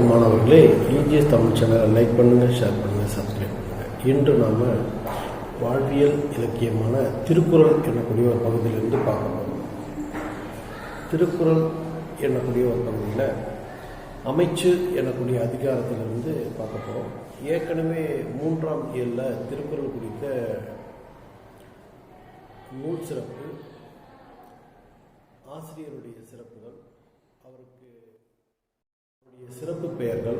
வணக்கம் மாணவர்களே, இஜிஎஸ் தமிழ் சேனலை லைக் பண்ணுங்கள், ஷேர் பண்ணுங்கள், சப்ஸ்கிரைப் பண்ணுங்கள். இன்று நாம் வாழ்வியல் இலக்கியமான திருக்குறள் என்னக்கூடிய ஒரு பகுதியிலிருந்து பார்க்கணும். திருக்குறள் என்னக்கூடிய ஒரு பகுதியில் அமைச்சு என்னக்கூடிய அதிகாரத்திலிருந்து பார்க்க போகிறோம். ஏற்கனவே 3ஆம் இயலில் திருக்குறள் குறித்த நூல் சிறப்பு, ஆசிரியருடைய சிறப்புகள், அவருக்கு சிறப்பு பெயர்கள்,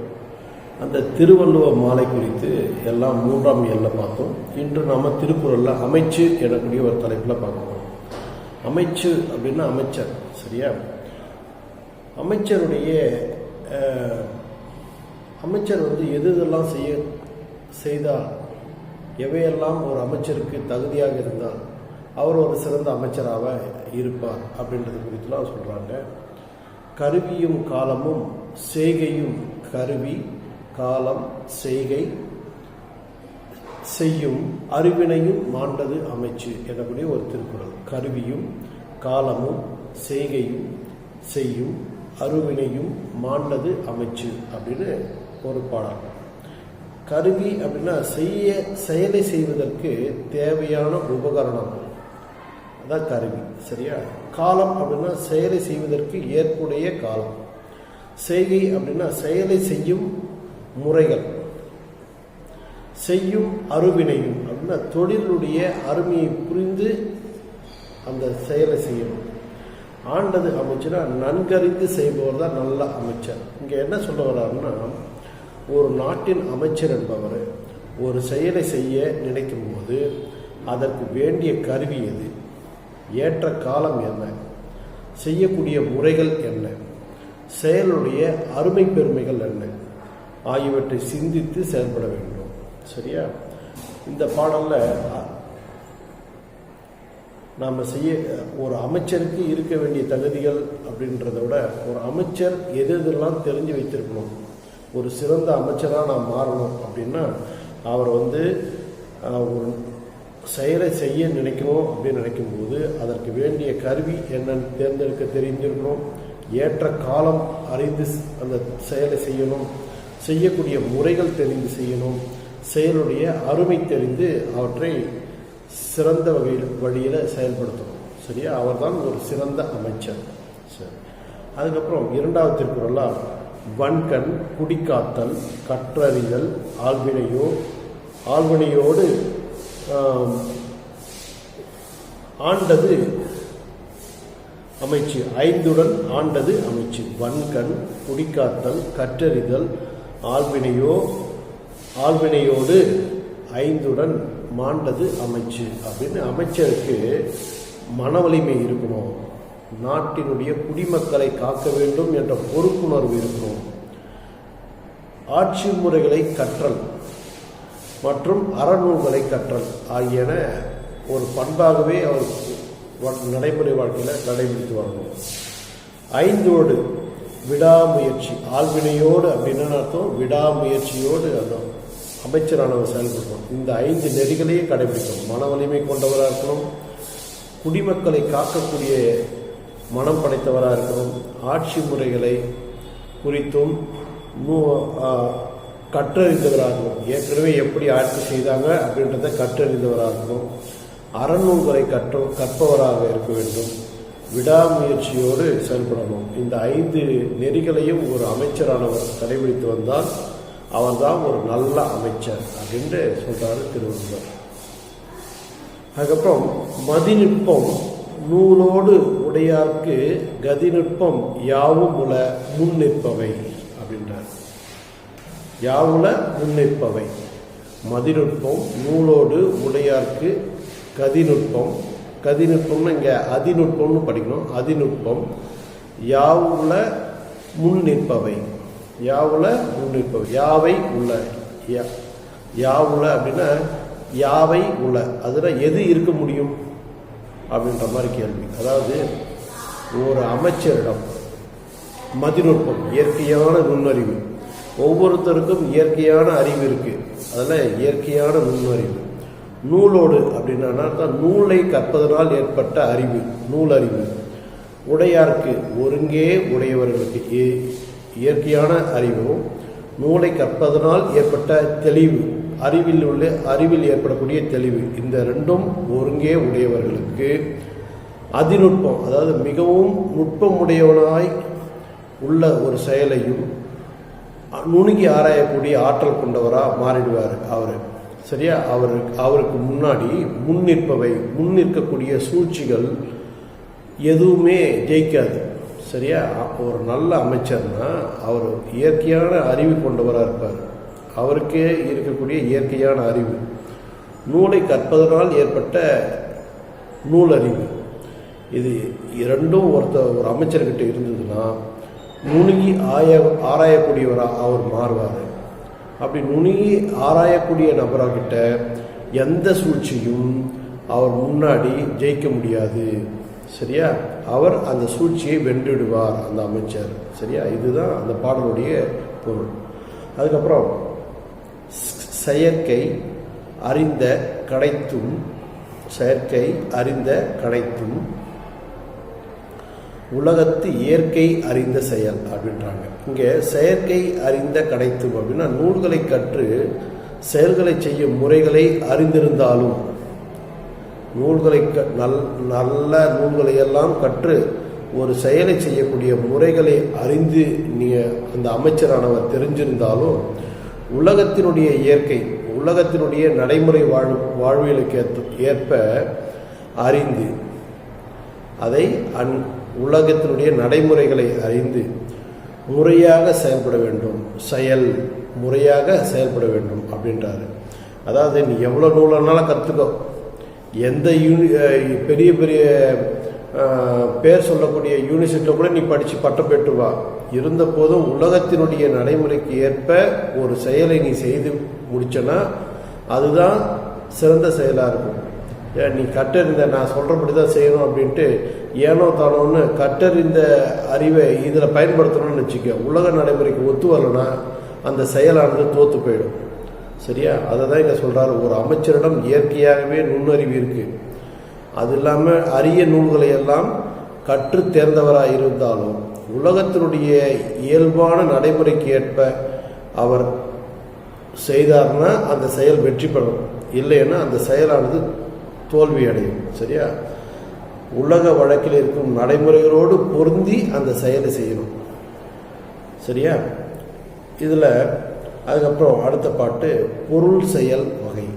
அந்த திருவள்ளுவ மாலை குறித்து எல்லாம் 3ஆம் இயலில் பார்த்தோம். இன்று நாம் திருக்குறளில் அமைச்சு எனக்கூடிய ஒரு தலைப்பில் பார்க்கணும். அமைச்சு அப்படின்னா அமைச்சர், சரியா? அமைச்சர் எதெல்லாம் செய்தால், எவையெல்லாம் ஒரு அமைச்சருக்கு தகுதியாக இருந்தால் அவர் ஒரு சிறந்த அமைச்சராக இருப்பார் அப்படின்றது குறித்துலாம் சொல்கிறாங்க. கருவியும் காலமும் செய்கையும், கருவி காலம் செய்கை செய்யும் அறிவினையும் மாண்டது அமைச்சு எனக்கூடிய ஒரு திருக்குறள். கருவியும் காலமும் செய்கையும் செய்யும் அறிவினையும் மாண்டது அமைச்சு அப்படின்னு ஒரு பாடல். கருவி அப்படின்னா செயலை செய்வதற்கு தேவையான உபகரணம், அதான் கருவி, சரியா? காலம் அப்படின்னா செயலை செய்வதற்கு ஏற்புடைய காலம். செய்கை அப்படின்னா செயலை செய்யும் முறைகள். செய்யும் அருவினையும் அப்படின்னா தொழிலுடைய அருமையை புரிந்து அந்த செயலை செய்யணும். ஆண்டது அமைச்சுன்னா நன்கறிந்து செய்பவர் தான் நல்ல அமைச்சர். இங்கே என்ன சொல்ல வர்றாருன்னா, ஒரு நாட்டின் அமைச்சர் என்பவர் ஒரு செயலை செய்ய நினைக்கும் போது அதற்கு வேண்டிய கருவி எது, ஏற்ற காலம் என்ன, செய்யக்கூடிய முறைகள் என்ன, செயலுடைய அருமை பெருமைகள் என்ன ஆகியவற்றை சிந்தித்து செயல்பட வேண்டும், சரியா? இந்த பாடலில் நாம் ஒரு அமைச்சருக்கு இருக்க வேண்டிய தகுதிகள் அப்படின்றத விட ஒரு அமைச்சர் எதெல்லாம் தெரிஞ்சு வைத்திருக்கணும். ஒரு சிறந்த அமைச்சராக நாம் மாறணும் அப்படின்னா அவர் ஒரு செயலை செய்ய நினைக்கணும் அப்படின்னு நினைக்கும்போது அதற்கு வேண்டிய கருவி என்னன்னு தேர்ந்தெடுக்க தெரிஞ்சிருக்கணும். ஏற்ற காலம் அறிந்து அந்த செயலை செய்யணும். செய்யக்கூடிய முறைகள் தெரிந்து செய்யணும். செயலுடைய அருமை தெரிந்து அவற்றை சிறந்த வழியில் செயல்படுத்தணும், சரியா? அவர்தான் ஒரு சிறந்த அமைச்சர். சரி, அதுக்கப்புறம் 2வது திருக்குறளால் வன்கண் குடிக்காத்தல் கற்றறிதல் ஆள்வினையோடு ஆண்டது அமைச்சு. 5உடன் ஆண்டது அமைச்சு. வன்கண் குடிக்காத்தல் கற்றறிதல் ஆள்வினையோடு 5உடன் மாண்டது அமைச்சு அப்படின்னு அமைச்சருக்கு மன வலிமை இருக்கணும். நாட்டினுடைய குடிமக்களை காக்க வேண்டும் என்ற பொறுப்புணர்வு இருக்கணும். ஆட்சி முறைகளை கற்றல் மற்றும் அறநூல்களை கற்றல் ஆகியன ஒரு பண்பாகவே அவர் நடைமுறை வாழ்க்கையில் கடைபிடித்து வரணும். 5ஓடு விடாமுயற்சி. ஆள்வினையோடு அப்படின்னு அர்த்தம், விடாமுயற்சியோடு அந்த அமைச்சரானவர் செயல்படணும். இந்த 5 நெறிகளையே கடைபிடிக்கணும். மன வலிமை கொண்டவராக இருக்கணும், குடிமக்களை காக்கக்கூடிய மனம் படைத்தவராக இருக்கணும், ஆட்சி முறைகளை குறித்தும் கற்றறிந்தவராகணும், ஏற்கனவே எப்படி ஆட்சி செய்தாங்க அப்படின்றத கற்றறிந்தவராகணும், அறநூல்களை கற்பவராக இருக்க வேண்டும், விடாமுயற்சியோடு செயல்படணும். இந்த 5 நெறிகளையும் ஒரு அமைச்சரானவர் கடைபிடித்து வந்தால் அவர்தான் ஒரு நல்ல அமைச்சர் அப்படின்னு சொல்றாரு திருவள்ளுவர். அதுக்கப்புறம் மதிநுட்பம் நூலோடு உடையார்க்கு கதிநுட்பம் யாவும் உல முன் நிற்பவை அப்படின்றார். யாவுல முன்னிற்பவை. மதிநுட்பம் நூலோடு உடையார்க்கு கதிநுட்பம்னு இங்கே அதிநுட்பம்னு படிக்கணும். அதிநுட்பம் யாவுல முன் நிற்பவை. யாவுல முன்னிற்பவை. யாவை உள்ள. யாவுல அப்படின்னா யாவை உள்ள, அதில் எது இருக்க முடியும் அப்படின்ற மாதிரி கேள்வி. அதாவது ஒரு அமைச்சரிடம் மதிநுட்பம், இயற்கையான நுண்ணறிவு, ஒவ்வொருத்தருக்கும் இயற்கையான அறிவு இருக்கு, அதில் இயற்கையான நுண்ணறிவு. நூலோடு அப்படின்னா நூலை கற்பதனால் ஏற்பட்ட அறிவு, நூலறிவு. உடையார்க்கு ஒருங்கே உடையவர்களுக்கு இயற்கையான அறிவும் நூலை கற்பதனால் ஏற்பட்ட தெளிவு, அறிவில் ஏற்படக்கூடிய தெளிவு, இந்த ரெண்டும் ஒருங்கே உடையவர்களுக்கு அதிநுட்பம், அதாவது மிகவும் நுட்பமுடையவனாய் உள்ள ஒரு செயலையும் நுணுகி ஆராயக்கூடிய ஆற்றல் கொண்டவராக மாறிடுவார் அவர். சரியா? அவருக்கு முன்னாடி முன் நிற்கக்கூடிய சூழ்ச்சிகள் எதுவுமே ஜெயிக்காது. சரியா? ஒரு நல்ல அமைச்சர்னா அவர் இயற்கையான அறிவு கொண்டவராக இருப்பார். அவருக்கே இருக்கக்கூடிய இயற்கையான அறிவு, நூலை கற்பதனால் ஏற்பட்ட நூலறிவு, இது இரண்டும் ஒரு அமைச்சர்கிட்ட இருந்ததுன்னா நுணுகி ஆராயக்கூடியவராக அவர் மாறுவார். அப்படி நுணுகி ஆராயக்கூடிய நபர்கிட்ட எந்த சூழ்ச்சியும் அவர் முன்னாடி ஜெயிக்க முடியாது. சரியா? அவர் அந்த சூழ்ச்சியை வென்றிடுவார் அந்த அமைச்சர். சரியா? இதுதான் அந்த பாடலுடைய பொருள். அதுக்கப்புறம் செயற்கை அறிந்த கடைத்தும் உலகத்து இயற்கை அறிந்த செயல் அப்படின்றாங்க. இங்கே செயற்கை அறிந்த கடைத்தும் அப்படின்னா நூல்களை கற்று செயல்களை செய்யும் முறைகளை அறிந்திருந்தாலும், நல்ல நூல்களை எல்லாம் கற்று ஒரு செயலை செய்யக்கூடிய முறைகளை அறிந்து அந்த அமைச்சரானவர் தெரிஞ்சிருந்தாலும், உலகத்தினுடைய இயற்கை, உலகத்தினுடைய நடைமுறை வாழ்வியலுக்கு ஏற்ப அறிந்து அதை உலகத்தினுடைய நடைமுறைகளை அறிந்து முறையாக செயல்பட வேண்டும், முறையாக செயல்பட வேண்டும் அப்படின்றாரு. அதாவது நீ எவ்வளோ நூலனாலும் கற்றுக்கோ, எந்த பெரிய பேர் சொல்லக்கூடிய யூனிவர்சிட்டியில் கூட நீ படித்து பட்டம் பெற்றுவா, இருந்த போதும் உலகத்தினுடைய நடைமுறைக்கு ஏற்ப ஒரு செயலை நீ செய்து முடிச்சனா அதுதான் சிறந்த செயலாக இருக்கும். நீ கற்றறிந்த நான் சொல்கிறபடி தான் செய்யணும் அப்படின்ட்டு ஏனோ தானோன்னு கற்றறிந்த அறிவை இதில் பயன்படுத்தணும்னு வச்சுக்க, உலக நடைமுறைக்கு ஒத்து வரலன்னா அந்த செயலானது தோற்று போயிடும். சரியா? அதை தான் இங்கே சொல்கிறாரு. ஒரு அமைச்சரிடம் இயற்கையாகவே நுண்ணறிவு இருக்குது, அது இல்லாமல் அரிய நூல்களை எல்லாம் கற்று தேர்ந்தவராக இருந்தாலும் உலகத்தினுடைய இயல்பான நடைமுறைக்கு ஏற்ப அவர் செய்தார்னா அந்த செயல் வெற்றி பெறும், இல்லைன்னா அந்த செயலானது தோல்வி அடையும். சரியா? உலக வழக்கில் இருக்கும் நடைமுறைகளோடு பொருந்தி அந்த செயலை செய்யணும். சரியா? இதில் அதுக்கப்புறம் அடுத்த பாட்டு பொருள் செயல் வகை.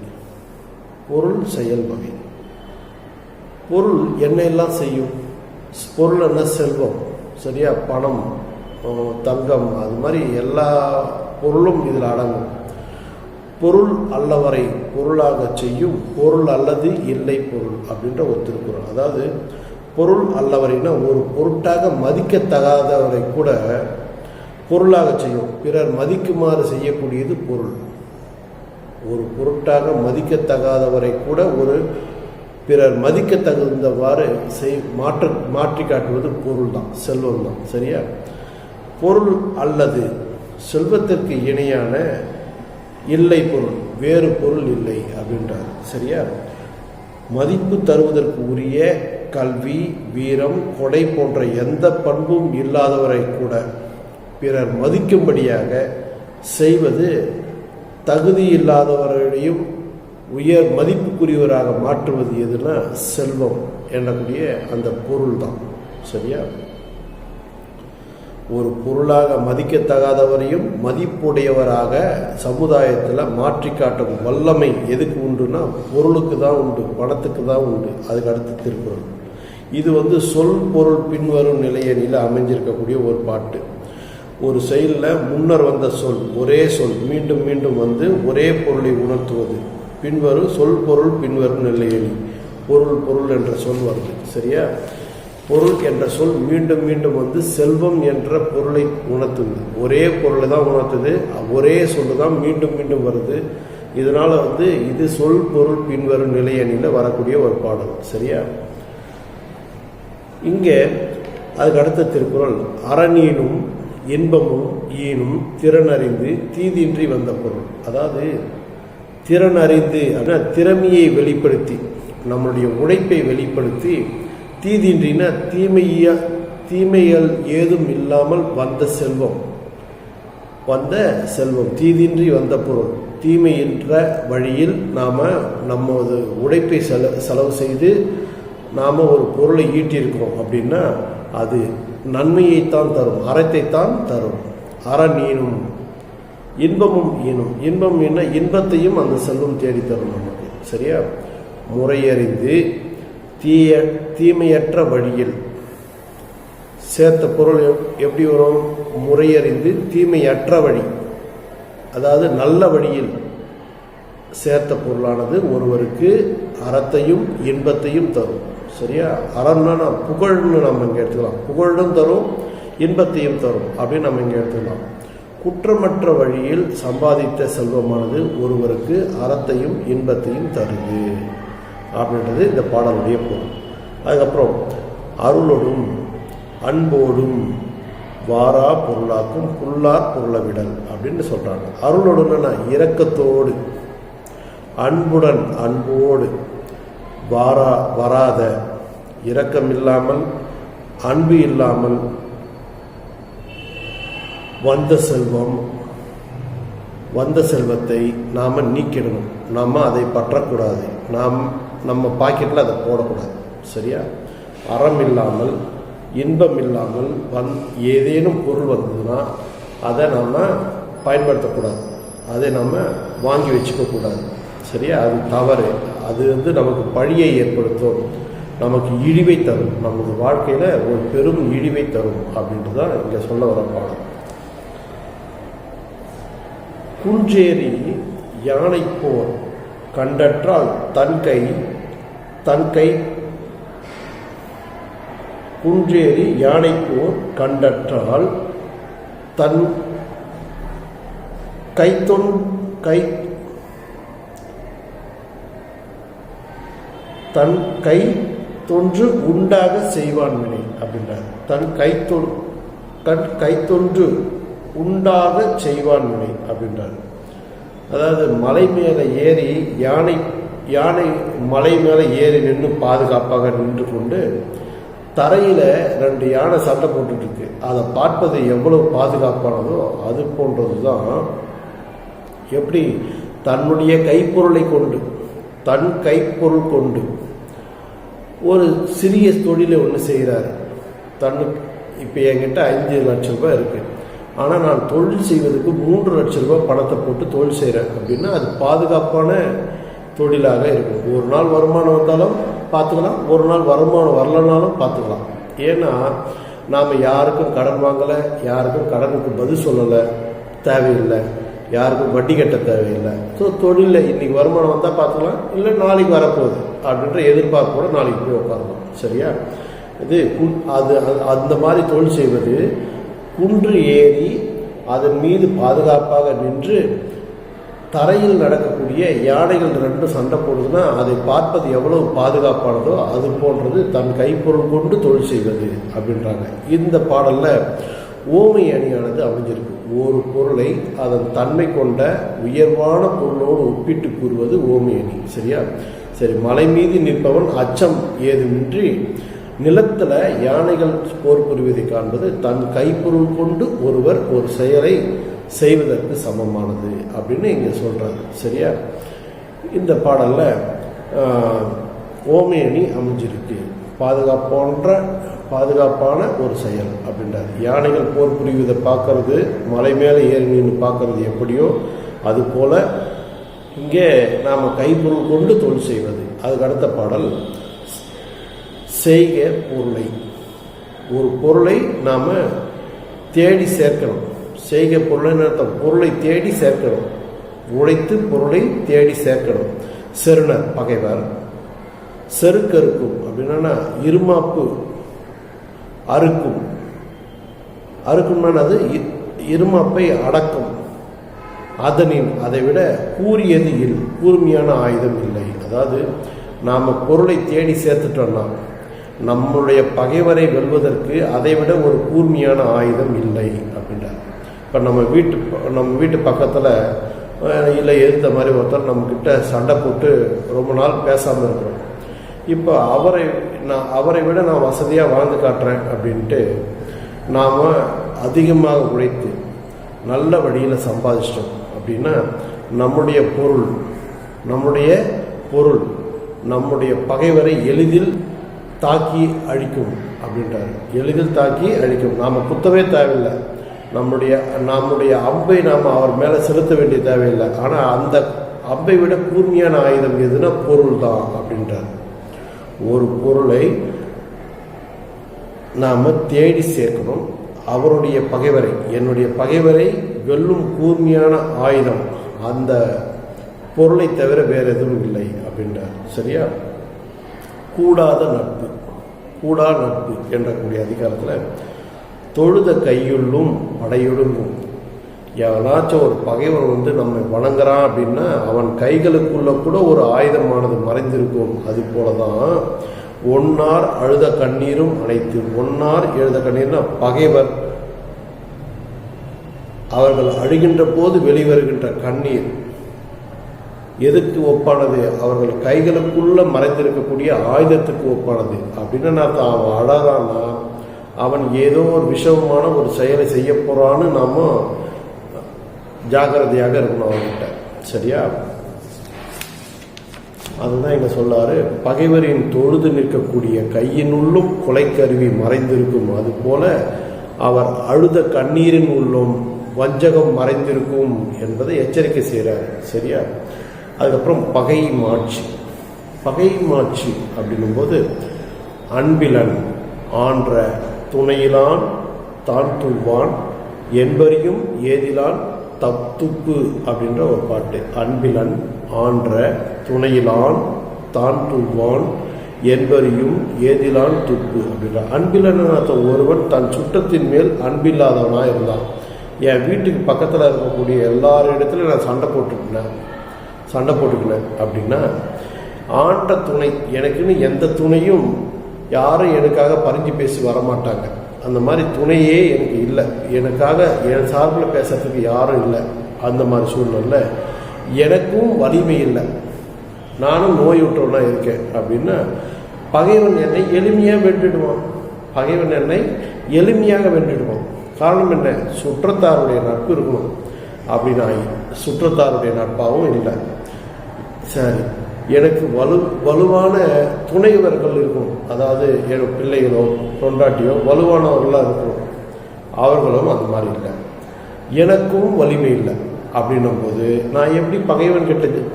பொருள் என்னெல்லாம் செய்யும்? பொருள் என்ன? செல்வம். சரியா? பணம், தங்கம், அது மாதிரி எல்லா பொருளும் இதில் அடங்கும். பொருள் அல்லவரை பொருளாக செய்யும் பொருள் அல்லது இல்லை பொருள் அப்படின்ற ஒரு திருக்குறள். அதாவது பொருள் அல்லவரைனா ஒரு பொருட்டாக மதிக்கத்தகாதவரை கூட பொருளாக செய்யும், பிறர் மதிக்குமாறு செய்யக்கூடியது பொருள். ஒரு பொருட்டாக மதிக்கத்தகாதவரை கூட பிறர் மதிக்க தகுந்தவாறு மாற்றி காட்டுவது பொருள் தான், செல்வம் தான். சரியா? பொருள் அல்லது செல்வத்திற்கு இணையான இல்லை பொருள், வேறு பொருள் இல்லை அப்படின்றார். சரியா? மதிப்பு தருவதற்கு உரிய கல்வி, வீரம், கொடை போன்ற எந்த பண்பும் இல்லாதவரை கூட பிறர் மதிக்கும்படியாக செய்வது தகுதியில்லாதவர்களையும் உயர் மதிப்புக்குரியவராக மாற்றுவது எதுனா செல்வம் எனக்கூடிய அந்த பொருள் தான். சரியா? ஒரு பொருளாக மதிக்கத்தகாதவரையும் மதிப்புடையவராக சமுதாயத்தில் மாற்றி காட்டும் வல்லமை எதுக்கு உண்டுன்னா பொருளுக்கு தான் உண்டு, பணத்துக்கு தான் உண்டு. அதுக்கு அடுத்து திருக்குறள். இது சொல் பொருள் பின்வரும் நிலையணியில் அமைஞ்சிருக்கக்கூடிய ஒரு பாட்டு. ஒரு செயலில் முன்னர் வந்த சொல், ஒரே சொல் மீண்டும் மீண்டும் ஒரே பொருளை உணர்த்துவது. பின்வரும் சொல் பொருள் பின்வரும் நிலையணி. பொருள் என்ற சொல் வருது. சரியா? பொருள் என்ற சொல் மீண்டும் மீண்டும் செல்வம் என்ற பொருளை உணர்த்துது. ஒரே பொருளை தான் உணர்த்துது, ஒரே சொல்லு தான் மீண்டும் மீண்டும் வருது. இதனால இது சொல் பொருள் பின்வரும் நிலையணியில் வரக்கூடிய ஒரு பாடல். சரியா? இங்கே அதுக்கு அடுத்த திருக்குறள் அறநீனும் இன்பமும் ஈனும் திறனறிந்து தீதின்றி வந்த பொருள். அதாவது திறனறிந்து அப்படின்னா திறமையை வெளிப்படுத்தி, நம்மளுடைய உழைப்பை வெளிப்படுத்தி, தீதின்றினா தீமைகள் ஏதும் இல்லாமல் வந்த செல்வம். வந்த செல்வம், தீதின்றி வந்த பொருள், தீமையின்ற வழியில் நாம் நமது உழைப்பை செலவு செய்து நாம் ஒரு பொருளை ஈட்டியிருக்கிறோம் அப்படின்னா அது நன்மையைத்தான் தரும், அறத்தைத்தான் தரும். அறம் ஈனும் இன்பமும் ஈனும். இன்பம் என்ன? இன்பத்தையும் அந்த செல்வம் தேடித்தரும் நமக்கு. சரியா? முறையறிந்து தீமையற்ற வழியில் சேர்த்த பொருள் எப்படி வரும்? முறையறிந்து தீமையற்ற வழி, அதாவது நல்ல வழியில் சேர்த்த பொருளானது ஒருவருக்கு அறத்தையும் இன்பத்தையும் தரும். சரியா? அறம்னா புகழ்னு நம்ம இங்கே எடுத்துக்கலாம். புகழும் தரும், இன்பத்தையும் தரும் அப்படின்னு நம்ம இங்கே எடுத்துக்கலாம். குற்றமற்ற வழியில் சம்பாதித்த செல்வமானது ஒருவருக்கு அறத்தையும் இன்பத்தையும் தருது அப்படின்றது இந்த பாடலுடைய பொருள். அதுக்கப்புறம் அருளோடும் அன்போடும் வாரா பொருளாக்கும் புல்லார் பொருளவிடல் அப்படின்னு சொல்கிறாங்க. அருளோடுன்னா இரக்கத்தோடு, அன்புடன் அன்போடு, வராத இரக்கம் இல்லாமல் அன்பு இல்லாமல் வந்த செல்வத்தை நாம் நீக்கிடணும். நாம் அதை பற்றக்கூடாது, நம்ம பாக்கெட்டில் அதை போடக்கூடாது. சரியா? அறம் இல்லாமல் இன்பம் இல்லாமல் ஏதேனும் பொருள் வந்ததுன்னா அதை நாம் பயன்படுத்தக்கூடாது, அதை நாம் வாங்கி வச்சுக்கக்கூடாது. சரியா? அது தவறு. அது நமக்கு பழியை ஏற்படுத்தும், நமக்கு இழிவை தரும், நமது வாழ்க்கையில் ஒரு பெரும் இழிவை தரும் அப்படின்ட்டு தான் இங்கே சொல்ல வர பாடம். குன்றேறி யானை போர் கண்டற்றால் தன் கை குன்றேறி யானை போர் கண்டற்றால் தன் கை தொன்று உண்டாக செய்வான் வினை அப்படின்றார். தன் கைத்தொன்று உண்டாக செய்வான் வினை அப்படின்றார். அதாவது மலை மேலே ஏறி யானை மலை மேலே ஏறி நின்று பாதுகாப்பாக நின்று கொண்டு தரையில் 2 யானை சண்டை போட்டுருக்கு. அதை பார்ப்பது எவ்வளவு பாதுகாப்பானதோ அது போன்றது தான். எப்படி தன்னுடைய கைப்பொருளை கொண்டு, தன் கைப்பொருள் கொண்டு ஒரு சிறிய தொழிலை ஒன்று செய்கிறாரு. இப்போ என்கிட்ட 5 லட்சம் ரூபாய் இருக்குது, ஆனால் நான் தொழில் செய்வதற்கு 3 லட்சம் ரூபாய் பணத்தை போட்டு தொழில் செய்கிறேன் அப்படின்னா அது பாதுகாப்பான தொழிலாக இருக்கும். ஒரு நாள் வருமானம் வந்தாலும் பார்த்துக்கலாம், ஒரு நாள் வருமானம் வரலனாலும் பார்த்துக்கலாம். ஏன்னா நாம் யாருக்கும் கடன் வாங்கலை, யாருக்கும் கடனுக்கு பதில் சொல்லலை, தேவையில்லை, யாருக்கும் வட்டி கட்ட தேவையில்லை. ஸோ தொழிலில் இன்றைக்கி வருமானம் வந்தால் பார்த்துக்கலாம், இல்லை நாளைக்கு வரப்போகுது அப்படின்ற எதிர்பார்ப்போடு நாளைக்கு போய் உட்காரலாம். சரியா? அது அந்த மாதிரி தொழில் செய்வது குன்று ஏறி அதன் மீது பாதுகாப்பாக நின்று தரையில் நடக்கக்கூடிய யானைகள் 2 சண்டை போடுதுன்னா அதை பார்ப்பது எவ்வளவு பாதுகாப்பானதோ அது போன்றது தன் கைப்பொருள் கொண்டு தொழில் செய்வது அப்படின்றாங்க. இந்த பாடலில் ஓமை அணியானது அமைஞ்சிருக்கு. ஒரு பொருளை அதன் தன்மை கொண்ட உயர்வான பொருளோடு ஒப்பிட்டு கூறுவது ஓமை அணி. சரியா? சரி. மலை மீது நிற்பவன் அச்சம் ஏதுமின்றி நிலத்தில் யானைகள் போர் புரிவதை காண்பது தன் கைப்பொருள் கொண்டு ஒருவர் ஒரு செயலை செய்வதற்கு சமமானது அப்படின்னு இங்கே சொல்கிறாங்க. சரியா? இந்த பாடலில் ஓமை அணி அமைஞ்சிருக்கு. பாதுகாப்பான ஒரு செயல் அப்படின்றார். யானைகள் போர் புரிவதை பார்க்கறது, மலை மேலே ஏறி நின்று பார்க்கறது எப்படியோ அதுபோல் இங்கே நாம் கைப்பொருள் கொண்டு தொழில் செய்வது. அதுக்கு அடுத்த பாடல் செய்க பொருளை. ஒரு பொருளை நாம் தேடி சேர்க்கணும். செய்க பொருளைன்னு அர்த்தம் பொருளை தேடி சேர்க்கணும், உழைத்து பொருளை தேடி சேர்க்கணும். செருணர் பகைவர், செருக்கறுக்கும் அப்படின்னா இருமாப்பு அறுக்கும்னா அது இருமாப்பை அடக்கும். அதனின் அதை விட கூறியது கூர்மையான ஆயுதம் இல்லை. அதாவது நாம் பொருளை தேடி சேர்த்துட்டோம்னா நம்முடைய பகைவரை வெல்வதற்கு அதை விட ஒரு கூர்மையான ஆயுதம் இல்லை அப்படின்றார். இப்போ நம்ம வீட்டு பக்கத்தில் இல்லை எதிர்த்த மாதிரி ஒருத்தர் நம்மக்கிட்ட சண்டை போட்டு ரொம்ப நாள் பேசாமல் இருக்கிறோம். இப்போ அவரை விட நான் வசதியாக வாழ்ந்து காட்டுறேன் அப்படின்ட்டு நாம் அதிகமாக உழைத்து நல்ல வழியில் சம்பாதிச்சிட்டோம் அப்படின்னா நம்முடைய பொருள் நம்முடைய பகைவரை எளிதில் தாக்கி அழிக்கும் அப்படின்றாரு. எளிதில் தாக்கி அழிக்கும். நாம் குத்தவே தேவையில்லை. நம்முடைய அம்பை நாம் அவர் மேலே செலுத்த வேண்டிய தேவையில்லை. ஆனால் அந்த அம்பை விட கூர்மையான ஆயுதம் எதுனா பொருள் தான் அப்படின்றார். ஒரு பொருளை நாம் தேடி சேர்க்கணும். அவருடைய பகைவரை, என்னுடைய பகைவரை வெல்லும் கூர்மையான ஆயுதம் அந்த பொருளை தவிர வேறு எதுவும் இல்லை அப்படின்றார். சரியா? கூடா நட்பு என்றக்கூடிய அதிகாரத்தில் தொழுத கையுள்ளும் படையொடுங்கும். எவனாச்சும் ஒரு பகைவன் நம்மை வணங்குறான் அப்படின்னா அவன் கைகளுக்குள்ள கூட ஒரு ஆயுதமானது மறைந்திருக்கும். அது போலதான் ஒன்னார் அழுத கண்ணீரும் அனைத்து. ஒன்னார் எழுத கண்ணீர்னா பகைவர் அவர்கள் அழுகின்ற போது வெளிவருகின்ற கண்ணீர் எதுக்கு ஒப்பானது? அவர்கள் கைகளுக்குள்ள மறைந்திருக்கக்கூடிய ஆயுதத்துக்கு ஒப்பானது. அப்படின்னு நான் அவன் அழறான்னா அவன் ஏதோ ஒரு விஷமமான ஒரு செயலை செய்ய போறான்னு நாம ஜாக்கிரதையாக இருக்கணும் அவன்கிட்ட. சரியா? அதுதான் இங்க சொல்லாரு, பகைவரின் தொழுது நிற்கக்கூடிய கையினுள்ளும் கொலைக்கருவி மறைந்திருக்கும். அது போல அவர் அழுத கண்ணீரின் உள்ளும் வஞ்சகம் மறைந்திருக்கும் என்பதை எச்சரிக்கை செய்கிறார். சரியா? அதுக்கப்புறம் பகை மாட்சி அப்படின்னும் போது அன்பிலன் ஆன்ற துணையிலான் தான் துள்வான் என்பரியும் ஏதிலான் தத்துப்பு அப்படின்ற ஒரு பாட்டு. அன்பிலன் ஆன்ற துணையிலான் தான் துள்வான் என்பரியும் ஏதிலான் துப்பு அப்படின்ற. அன்பிலன் ஒருவன் தன் சுற்றத்தின் மேல் அன்பில்லாதவனா இருந்தான். என் வீட்டுக்கு பக்கத்தில் இருக்கக்கூடிய எல்லாரிடத்துலையும் நான் சண்டை போட்டுக்கினேன் அப்படின்னா ஆண்ட துணை, எனக்குன்னு எந்த துணையும் யாரும் எனக்காக பறிஞ்சு பேசி வரமாட்டாங்க. அந்த மாதிரி துணையே எனக்கு இல்லை. எனக்காக என் சார்பில் பேசுறதுக்கு யாரும் இல்லை. அந்த மாதிரி சூழ்நிலை எனக்கும் வலிமை இல்லை, நானும் நோயுற்றவனா இருக்கேன் அப்படின்னா பகைவன் என்னை எளிமையாக வென்றிடுவான். காரணம் என்ன? சுற்றத்தாருடைய நட்பு இருக்கணும். அப்படின்னா சுற்றத்தாருடைய நட்பாகவும் இல்லை. சரி, எனக்கு வலுவான துணைவர்கள் இருக்கும். அதாவது என் பிள்ளைகளோ பொண்டாட்டியோ வலுவானவர்களாக இருக்கணும். அவர்களும் அந்த மாதிரி இல்லை. எனக்கும் வலிமை இல்லை. அப்படின்னும் போது நான் எப்படி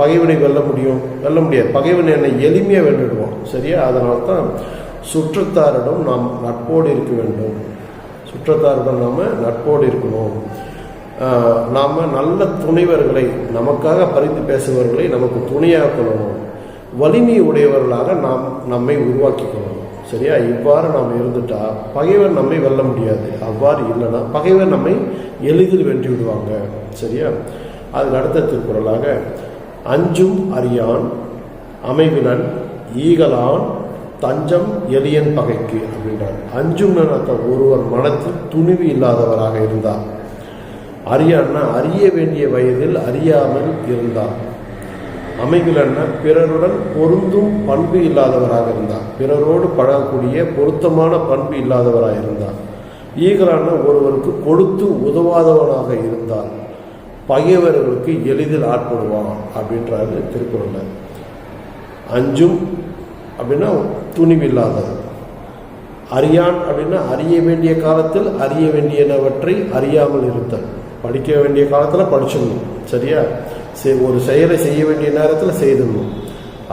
பகைவனை வெல்ல முடியாது. பகைவன் என்னை எளிமையாக வென்றுடுவான். சரியா? அதனால தான் சுற்றத்தாரிடம் நாம் நட்போடு இருக்க வேண்டும். சுற்றத்தாரிடம் நாம் நட்போடு இருக்கணும். நாம் நல்ல துணைவர்களை, நமக்காக பரிந்து பேசுபவர்களை நமக்கு துணையாக கொள்ளணும். வலிமை உடையவர்களாக நாம் நம்மை உருவாக்கி கொள்ளணும். சரியா? இவ்வாறு நாம் இருந்துட்டா பகைவர் நம்மை வெல்ல முடியாது. அவ்வாறு இல்லைன்னா பகைவர் நம்மை எளிதில் வென்று விடுவாங்க. சரியா? அதுக்கு அடுத்த திருக்குறளாக அஞ்சும் அறியான் அமைவிலன் ஈகலான் தஞ்சம் எளியன் பகைக்கு அப்படின்றார். அஞ்சும்னு அர்த்தம் ஒருவர் மனத்தில் துணிவு இல்லாதவராக இருந்தார். அறியான்னா அறிய வேண்டிய வயதில் அறியாமல் இருந்தார். அமைவிலன்னா பிறருடன் பொருந்தும் பண்பு இல்லாதவராக இருந்தார். பிறரோடு பழகக்கூடிய பொருத்தமான பண்பு இல்லாதவராக இருந்தார். ஈகலான ஒருவருக்கு கொடுத்து உதவாதவனாக இருந்தார். பகைவர்களுக்கு எளிதில் ஆட்படுவான் அப்படின்றாரு திருக்குறள். அஞ்சும் அப்படின்னா துணிவில்லாதது. அறியான் அப்படின்னா அறிய வேண்டிய காலத்தில் அறிய வேண்டியனவற்றை அறியாமல் இருத்தல். படிக்க வேண்டிய காலத்தில் படிச்சிடணும். சரியா? ஒரு செயலை செய்ய வேண்டிய நேரத்தில் செய்திடணும்.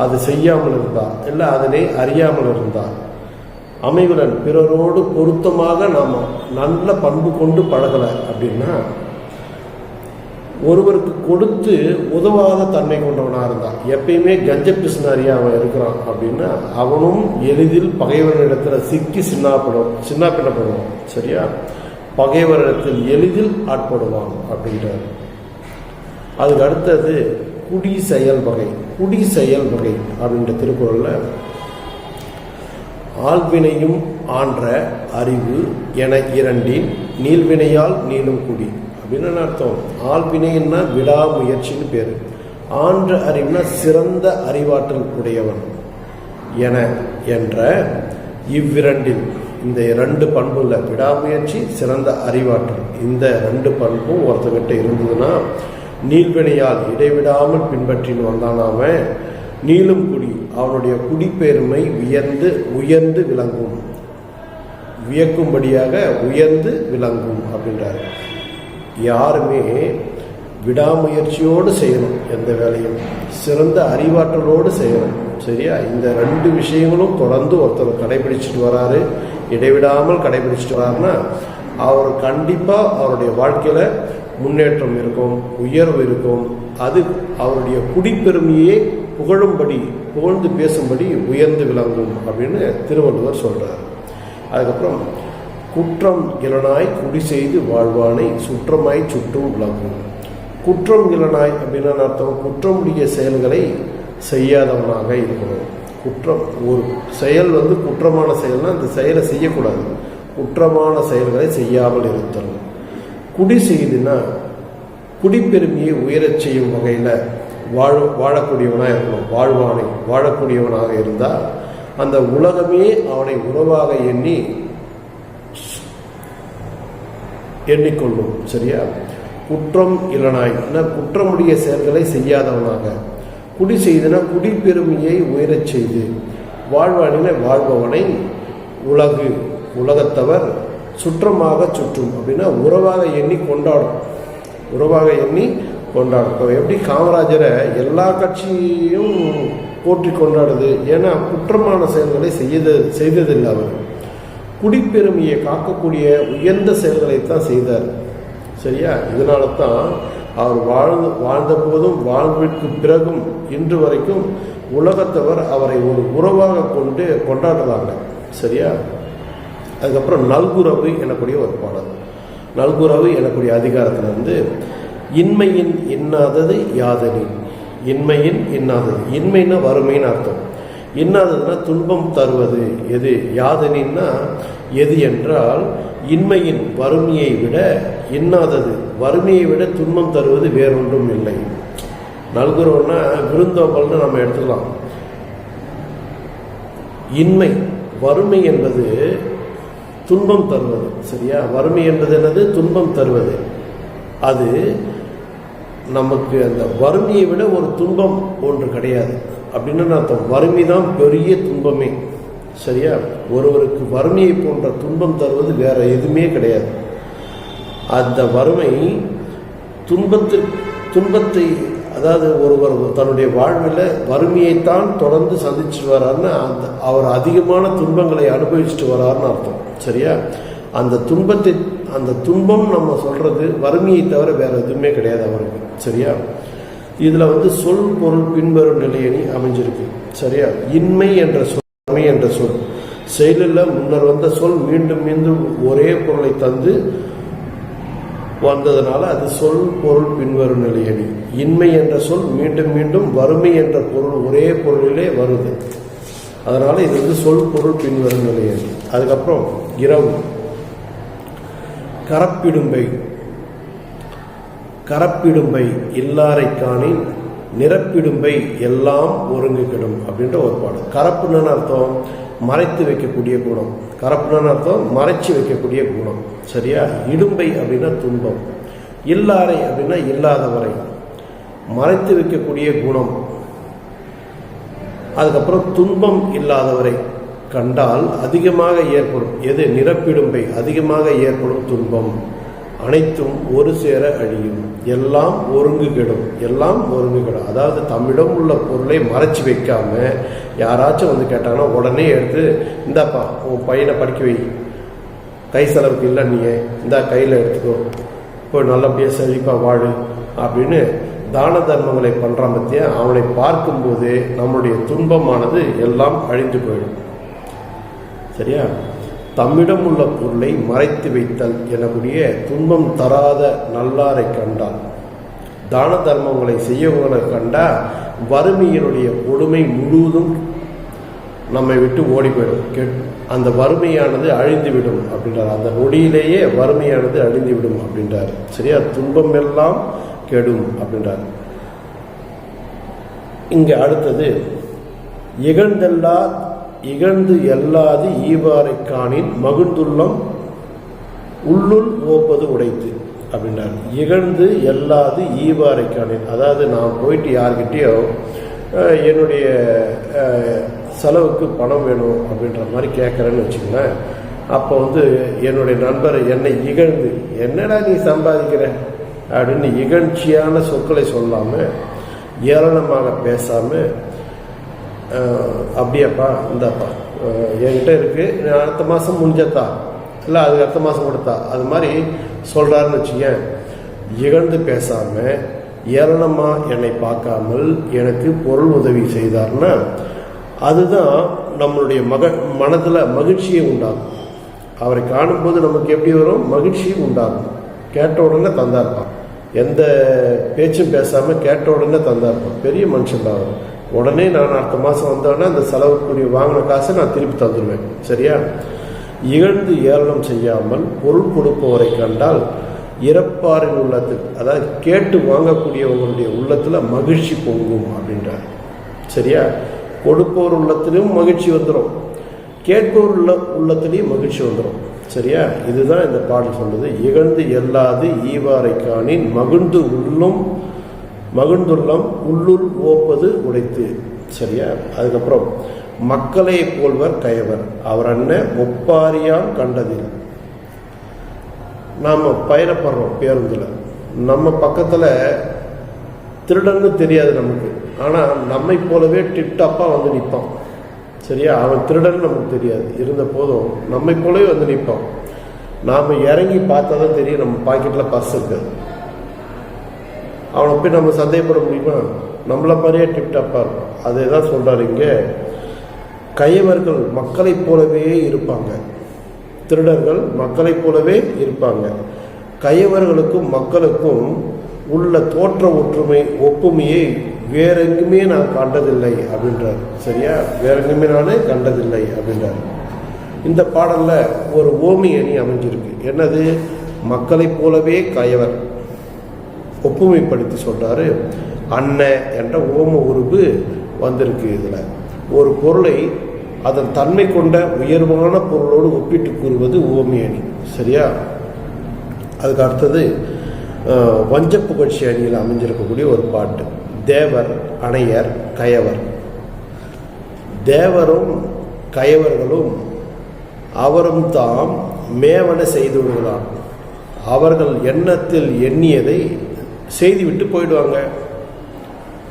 அது செய்யாமல் இருந்தார், இல்லை அதனை அறியாமல் இருந்தார். அமைவுடன் பிறரோடு பொருத்தமாக நாம் நல்ல பண்பு கொண்டு பழகலை அப்படின்னா ஒருவருக்கு கொடுத்து உதவாத தன்மை கொண்டவனாக இருந்தான். எப்பயுமே கஞ்ச பிசுனாரியாக அவன் இருக்கிறான் அப்படின்னா அவனும் எளிதில் பகைவனிடத்தில் சிக்கி சின்னாப்பிடப்படுவான். சரியா? பகைவரிடத்தில் எளிதில் ஆட்படுவான் அப்படின்றார். அதுக்கு அடுத்தது குடி செயல் வகை அப்படின்ற திருக்குறளில் ஆள்வினையும் ஆன்ற அறிவு என இரண்டின் நீள்வினையால் நீளும் குடி அப்படின்னு அர்த்தம். ஆள்வினைன்னா விடாமுயற்சின்னு பேர். ஆன்ற அறிவுனா சிறந்த அறிவாற்றல் உடையவன் என்ற இவ்விரண்டில் இந்த 2 பண்புல விடாமுயற்சி, சிறந்த அறிவாற்றல், இந்த 2 பண்பும் ஒருத்தங்கிட்ட இருந்ததுன்னா நீள்வினையால் இடைவிடாமல் பின்பற்றின்னு வந்தான் அவன் நீளும் குடி, அவனுடைய குடிப்பெருமை உயர்ந்து விளங்கும், வியக்கும்படியாக உயர்ந்து விளங்கும் அப்படின்றாரு. யாருமே விடாமுயற்சியோடு செய்யணும், எந்த வேலையும் சிறந்த அறிவாற்றலோடு செய்யணும். சரியா? இந்த 2 விஷயங்களும் தொடர்ந்து ஒருத்தர் கடைபிடிச்சிட்டு வராரு, இடைவிடாமல் கடைபிடிச்சிட்டு வராருன்னா அவர் கண்டிப்பாக அவருடைய வாழ்க்கையில் முன்னேற்றம் இருக்கும், உயர்வு இருக்கும். அது அவருடைய குடிப்பெருமையை புகழ்ந்து பேசும்படி உயர்ந்து விளங்கும் அப்படின்னு திருவள்ளுவர் சொல்றார். அதுக்கப்புறம் குற்றம் இலனாய் குடி செய்து வாழ்வானை சுற்றமாய் சுற்றும் விளங்கும். குற்றம் இலனாய் அப்படின்னு அர்த்தம், குற்றமுடைய செயல்களை செய்யாதவனாக இருக்கணும். குற்றம் ஒரு செயல் குற்றமான செயல்னா அந்த செயலை செய்யக்கூடாது, குற்றமான செயல்களை செய்யாமல் இருத்தல். குடி செய்துன்னா குடிப்பெருமையை உயரச் செய்யும் வகையில் வாழக்கூடியவனாக இருக்கணும். வாழ்வானை வாழக்கூடியவனாக இருந்தால் அந்த உலகமே அவனை உறவாக எண்ணிக்கொள்ளும். சரியா? குற்றம் இல்லனாய் குற்றமுடைய செயல்களை செய்யாதவனாக, குடி செய்துனா குடிப்பெருமையை உயரச் செய்து, வாழ்வானில வாழ்பவனை உலகத்தவர் சுற்றமாக சுற்றும் அப்படின்னா உறவாக எண்ணி கொண்டாடும். இப்போ எப்படி காமராஜரை எல்லா கட்சியும் போற்றி கொண்டாடுது? ஏன்னா குற்றமான செயல்களை செய்ததில்லை. அவர் குடிப்பெருமையை காக்கக்கூடிய உயர்ந்த செயல்களை தான் செய்தார். சரியா? இதனால தான் அவர் வாழ்ந்த போதும் வாழ்விற்கு பிறகும் இன்று வரைக்கும் உலகத்தவர் அவரை ஒரு உறவாக கொண்டாடுறாங்க. சரியா? அதுக்கப்புறம் நல்குறவு எனக்கூடிய ஒரு பாடல். நல்குறவு எனக்கூடிய அதிகாரத்திலிருந்து இன்மையின் இன்னாதது யாதனின். இன்மையின் இன்னாதது, இன்மைன்னா வறுமைன்னு அர்த்தம், இன்னாததுன்னா துன்பம் தருவது எது, யாதனின்னா எது என்றால் இன்மையின் வறுமையை விட இன்னாதது, வறுமையை விட துன்பம் தருவது வேறொன்றும் இல்லை. நல்குறவுன்னா விருந்தோம்பல்னு நம்ம எடுத்துக்கலாம். இன்மை வறுமை என்பது துன்பம் தருவது. சரியா? வறுமை என்பது என்னது? துன்பம் தருவது. அது நமக்கு அந்த வறுமையை விட ஒரு துன்பம் ஒன்று கிடையாது அப்படின்னு அர்த்தம். வறுமை தான் பெரிய துன்பமே. சரியா? ஒருவருக்கு வறுமையை போன்ற துன்பம் தருவது வேற எதுவுமே கிடையாது. அந்த வறுமை துன்பத்தை அதாவது ஒருவர் தன்னுடைய வாழ்வில் வறுமையைத்தான் தொடர்ந்து சந்திச்சுட்டு வர்றாருன்னு அவர் அதிகமான துன்பங்களை அனுபவிச்சுட்டு வர்றாருன்னு அர்த்தம். சரியா? அந்த துன்பம் நம்ம சொல்றது வறுமையை தவிர வேற எதுவுமே கிடையாது அவருக்கு. சரியா? இதுல சொல் பொருள் பின்வரும் நிலையணி அமைஞ்சிருக்கு. சரியா? இன்மை என்ற சொல், வறுமை என்ற சொல் செயலில் முன்னர் வந்த சொல் மீண்டும் மீண்டும் ஒரே பொருளை தந்து வந்ததுனால அது சொல் பொருள் பின்வரும் நிலையணி. இன்மை என்ற சொல் மீண்டும் மீண்டும் வறுமை என்ற பொருள் ஒரே பொருளிலே வருது. அதனால இது சொல் பொருள் பின்வரும் நிலையணி. அதுக்கப்புறம் இரவு கரப்பிடும்பை இல்லாரை காணி நிரப்பிடும்பை எல்லாம் ஒருங்கு கெடும் அப்படின்ற ஒரு பாடல். கரப்புன்னு அர்த்தம் மறைத்து வைக்கக்கூடிய குணம், கரப்புன்னு அர்த்தம் மறைச்சு வைக்கக்கூடிய குணம். சரியா? இடும்பை அப்படின்னா துன்பம், இல்லாரை அப்படின்னா இல்லாதவரை, மறைத்து வைக்கக்கூடிய குணம். அதுக்கப்புறம் துன்பம் இல்லாதவரை கண்டால் அதிகமாக ஏற்படும் எது? நிரப்பிடும்பை, அதிகமாக ஏற்படும் துன்பம். அனைத்தும் ஒரு சேர அழியும், எல்லாம் ஒருங்கு கெடும். அதாவது தம்மிடம் உள்ள பொருளை மறைச்சி வைக்காம யாராச்சும் கேட்டாங்கன்னா உடனே எடுத்து இந்தாப்பா உன் பையனை படிக்க வை, கை செலவுக்கு இல்லை, நீயே இந்தா கையில் எடுத்துக்கோ, போய் நல்லபடியாக செழிப்பாக வாழு அப்படின்னு தான தர்மங்களை பண்ணுறான் பற்றிய அவனை பார்க்கும்போது நம்மளுடைய துன்பமானது எல்லாம் அழிந்து போயிடும். சரியா? தம்மிடம் உள்ள பொருளை மறைத்து வைத்தல் எனக்கூடிய துன்பம் தராத நல்லாரை கண்டால், தான தர்மங்களை செய்யவங்களை கண்டா வறுமையினுடைய கொடுமை முழுவதும் நம்மை விட்டு ஓடி போயிடும். அந்த வறுமையானது அழிந்துவிடும் அப்படின்றார். அந்த நொடியிலேயே வறுமையானது அழிந்துவிடும் அப்படின்றார். சரியா? துன்பம் எல்லாம் கெடும் அப்படின்றார். இங்க அடுத்தது இகழ்ந்தெல்லா இகழ்ந்து எல்லாது ஈவாரை காணின் மகிழ்ந்துள்ளம் உள்ளுள் ஓப்பது உடைத்து அப்படின்றார். இகழ்ந்து எல்லாது ஈவாரை காணின், அதாவது நான் போயிட்டு யார்கிட்டயோ என்னுடைய செலவுக்கு பணம் வேணும் அப்படின்ற மாதிரி கேட்குறேன்னு வச்சுக்கோங்களேன். அப்போ என்னுடைய நண்பர் என்னை இகழ்ந்து, என்னடா நீ சம்பாதிக்கிற அப்படின்னு இகழ்ச்சியான சொற்களை சொல்லாமல், ஏளனமாக பேசாமல், அப்படியாப்பா இந்தாப்பா என்கிட்ட இருக்குது, நான் அடுத்த மாதம் முடிஞ்சத்தா, இல்லை அதுக்கு அடுத்த மாதம் கொடுத்தா, அது மாதிரி சொல்கிறாருன்னு வச்சுக்கேன். இகழ்ந்து பேசாமல், ஏளனமாக என்னை பார்க்காமல் எனக்கு பொருள் உதவி செய்தார்னா அதுதான் நம்மளுடைய மனதில் மகிழ்ச்சியை உண்டாகும். அவரை காணும்போது நமக்கு எப்படி வரும்? மகிழ்ச்சியும் உண்டாகும். கேட்ட உடனே தந்தார்ப்பான், எந்த பேச்சும் பேசாமல் கேட்ட உடனே தந்தார்ப்பான். பெரிய மனுஷன் தான். உடனே நான் அடுத்த மாதம் வந்தோடனே அந்த செலவுக்குரிய வாங்கின காசை நான் திருப்பி தந்துடுவேன். சரியா? இகழ்ந்து ஏளனம் செய்யாமல் பொருள் கொடுப்பவரை கண்டால் இறப்பாரின் உள்ளத்தில், அதாவது கேட்டு வாங்கக்கூடியவங்களுடைய உள்ளத்தில் மகிழ்ச்சி பொங்கும் அப்படின்றார். சரியா? கொடுப்பவர் உள்ளத்திலும் மகிழ்ச்சி வந்துடும், கேட்பவர் உள்ளத்திலையும் மகிழ்ச்சி வந்துடும். சரியா? இதுதான் இந்த பாடல் சொல்றது. இகழ்ந்து எல்லாது ஈவாரை காணின் மகிழ்ந்துள்ளம் உள்ளுள் ஓப்பது உடைத்து. சரியா? அதுக்கப்புறம் மக்களை போல்வர் கயவர் அவர் அண்ண ஒப்பாரியாம் கண்டதில். நாம் பயணப்படுறோம் பேருந்தில், நம்ம பக்கத்தில் திருடன்னு தெரியாது நமக்கு, ஆனால் நம்மை போலவே டிப்டாப்பாக நிற்பான். சரியா? அவன் திருடன் நமக்கு தெரியாது, இருந்த போதும் நம்மை போலவே நிற்பான். நாம் இறங்கி பார்த்தா தான் தெரியும் நம்ம பாக்கெட்டில் பர்ஸ் இருக்காது. அவனை போய் நம்ம சந்தேகப்பட முடியுமா? நம்மளை மாதிரியே டிப்டாப்பாக இருப்பான். அதே தான் சொல்கிறார் இங்கே. கயவர்கள் மக்களை போலவே இருப்பாங்க, திருடர்கள் மக்களை போலவே இருப்பாங்க. கயவர்களுக்கும் மக்களுக்கும் உள்ள தோற்ற ஒப்புமையை வேற எங்குமே நான் கண்டதில்லை அப்படின்றார். சரியா? வேற எங்குமே நானே கண்டதில்லை அப்படின்றார். இந்த பாடல்ல ஒரு ஓமி அணி அமைஞ்சிருக்கு. என்னது? மக்களை போலவே கயவர் ஒப்புமைப்படுத்தி சொல்றாரு. அன்ன என்ற ஓம உருவு வந்திருக்கு. இதுல ஒரு பொருளை அதன் தன்மை கொண்ட உயர்வான பொருளோடு ஒப்பிட்டு கூறுவது ஓமி அணி. சரியா? அதுக்கு அடுத்தது வஞ்ச புகழ்ச்சி அணியில் அமைஞ்சிருக்கக்கூடிய ஒரு பாட்டு. தேவர் அணையர் கயவர். தேவரும் கயவர்களும் அவரும் தாம் மேவன செய்து விடுகிறான். அவர்கள் எண்ணத்தில் எண்ணியதை செய்துவிட்டு போயிடுவாங்க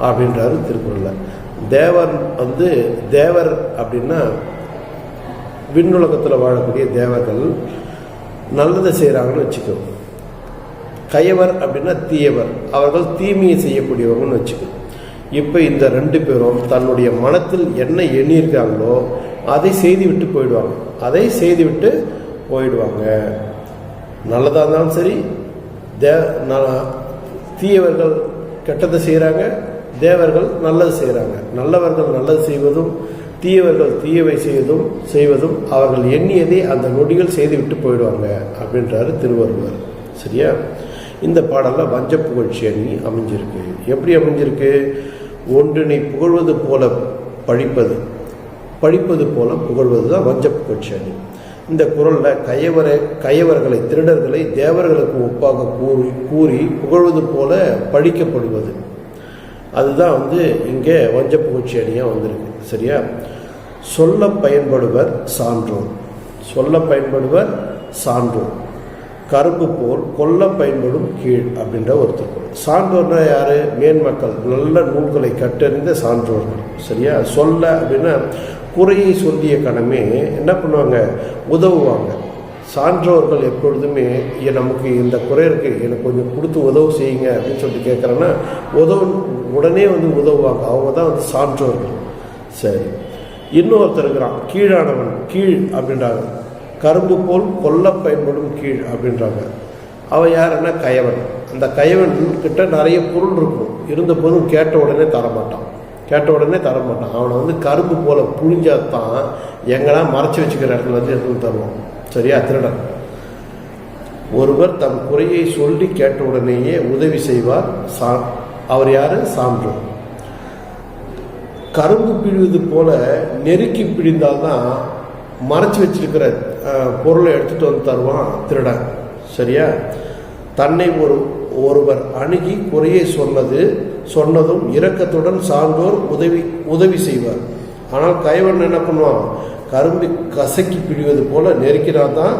அப்படின்றாரு திருக்குறள்ல. தேவர் தேவர் அப்படின்னா விண்ணுலகத்தில் வாழக்கூடிய தேவர்கள் நல்லதை செய்கிறாங்கன்னு வச்சுக்கோ. கயவர் அப்படின்னா தீயவர், அவர்கள் தீமையை செய்யக்கூடியவங்கன்னு வச்சுக்கோ. இப்போ இந்த ரெண்டு பேரும் தன்னுடைய மனத்தில் என்ன எண்ணியிருக்காங்களோ அதை செய்துவிட்டு போயிடுவாங்க. நல்லதாக இருந்தாலும் சரி, தீயவர்கள் கெட்டதை செய்கிறாங்க, தேவர்கள் நல்லது செய்கிறாங்க. நல்லவர்கள் நல்லது செய்வதும் தீயவர்கள் தீயவை செய்வதும் அவர்கள் எண்ணியதை அந்த நொடிகள் செய்துவிட்டு போயிடுவாங்க அப்படின்றாரு திருவள்ளுவர். சரியா? இந்த பாடலில் வஞ்ச புகழ்ச்சி அணி அமைஞ்சிருக்கு. எப்படி அமைஞ்சிருக்கு? ஒன்றினை புகழ்வது போல பழிப்பது போல புகழ்வது தான் வஞ்ச புகழ்ச்சி அணி. இந்த குறளில் கயவர்களை திருடர்களை தேவர்களுக்கு ஒப்பாக கூறி புகழ்வது போல பழிக்கப்படுவது, அதுதான் இங்கே வஞ்ச புகழ்ச்சி அணியாக வந்திருக்கு. சரியா? சொல்ல பயன்படுவர் சான்றோர், கரும்பு போல் கொல்ல பயன்படும் கீழ் அப்படின்ற ஒருத்தர். சான்றோர்னா யாரு? மேன்மக்கள், நல்ல நூல்களை கற்றறிந்த சான்றோர்கள். சரியா? சொல்ல அப்படின்னா குறையை சொல்லிய கணமே என்ன பண்ணுவாங்க? உதவுவாங்க. சான்றோர்கள் எப்பொழுதுமே நமக்கு இந்த குறை இருக்கு, எனக்கு கொஞ்சம் கொடுத்து உதவு செய்யுங்க அப்படின்னு சொல்லிட்டு கேட்குறேன்னா உடனே உதவுவாங்க. அவங்க தான் சான்றோர்கள். சரி, இன்னொருத்தர் இருக்கிறான் கீழானவன், கீழ் அப்படின்றாங்க. கரும்பு போல் கொல்ல பயன்படும் கீழ் அப்படின்றாங்க. அவன் யாருன்னா கயவன். அந்த கயவன் கிட்ட நிறைய பொருள் இருக்கும், இருந்த போதும் கேட்ட உடனே தரமாட்டான். அவனை கரும்பு போல புழிஞ்சாதான் எங்கன்னா மறைச்சி வச்சுக்கிற இடத்துல எடுத்து தருவான். சரியா? திருடன். ஒருவர் தம் குறையை சொல்லி கேட்ட உடனேயே உதவி செய்வார். அவர் யாரு? சான்றோர். கரும்பு பிழிவது போல நெருக்கி பிழிந்தால்தான் மறைச்சி வச்சிருக்கிற பொருளை எடுத்துட்டு வந்து தருவான் திருடன். சரியா? தன்னை ஒருவர் அணுகி குறையை சொன்னதும் இரக்கத்துடன் சான்றோர் உதவி செய்வார். ஆனால் கைவன் என்ன பண்ணுவான்? கரும்பு கசக்கி பிழிவது போல நெருக்கினால்தான்